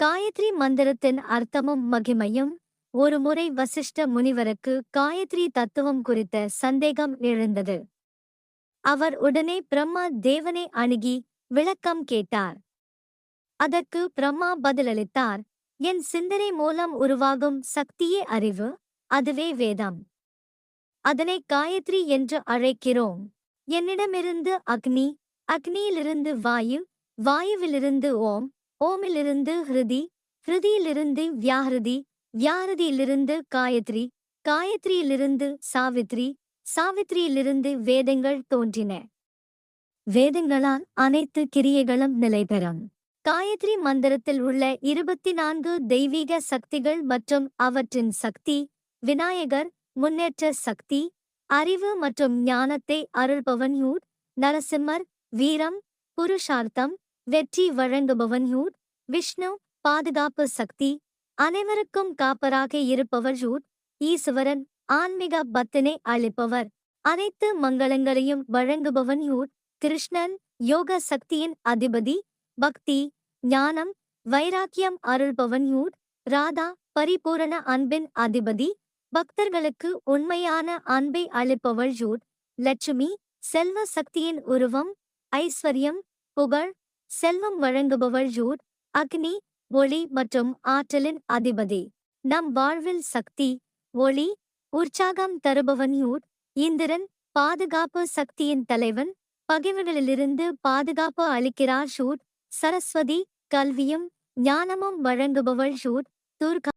காயத்ரி மந்திரத்தின் அர்த்தமும் மகிமையும். ஒருமுறை வசிஷ்ட முனிவருக்கு காயத்ரி தத்துவம் குறித்த சந்தேகம் எழுந்தது. அவர் உடனே பிரம்மா தேவனை அணுகி விளக்கம் கேட்டார். அதற்கு பிரம்மா பதிலளித்தார், என் சிந்தனை மூலம் உருவாகும் சக்தியே அறிவு, அதுவே வேதம். அதனை காயத்ரி என்று அழைக்கிறோம். என்னிடமிருந்து அக்னி, அக்னியிலிருந்து வாயு, வாயுவிலிருந்து ஓம், ஓமிலிருந்து ஹிருதி, ஹிருதியிலிருந்து வியாஹிருதி, வியாஹிருதியிலிருந்து காயத்ரி, காயத்ரியிலிருந்து சாவித்ரி, சாவித்ரியிலிருந்து வேதங்கள் தோன்றின. வேதங்களால் அனைத்து கிரியைகளும் நிலைபெறும். காயத்ரி மந்திரத்தில் உள்ள 24 தெய்வீக சக்திகள் மற்றும் அவற்றின் சக்தி: விநாயகர், முன்னேற்ற சக்தி, அறிவு மற்றும் ஞானத்தை அருள்பவன் யூட். நரசிம்மர், வீரம், புருஷார்த்தம், வெற்றி வழங்குபவன் யூட். விஷ்ணு, பாதுகாப்பு சக்தி, அனைவருக்கும் காப்பராக இருப்பவர் யூட். ஈசுவரன், ஆன்மீக பத்தினை அளிப்பவர், அனைத்து மங்களங்களையும் வழங்குபவன் யூட். கிருஷ்ணன், யோக சக்தியின் அதிபதி, பக்தி, ஞானம், வைராக்கியம் அருள்பவன் யூட். ராதா, பரிபூரண அன்பின் அதிபதி, பக்தர்களுக்கு உண்மையான அன்பை அளிப்பவள் யூட். லட்சுமி, செல்வ சக்தியின் உருவம், ஐஸ்வர்யம், புகழ், செல்வம் வழங்குபவள் யூட். அக்னி, ஒளி மற்றும் ஆற்றலின் அதிபதி, நம் வாழ்வில் சக்தி, ஒளி, உற்சாகம் தருபவன் யூட். இந்திரன், பாதுகாப்பு சக்தியின் தலைவன், பகைவர்களிலிருந்து பாதுகாப்பு அளிக்கிறார் ஷூட். சரஸ்வதி, கல்வியும் ஞானமும் வழங்குபவள் ஷூட். துர்கா,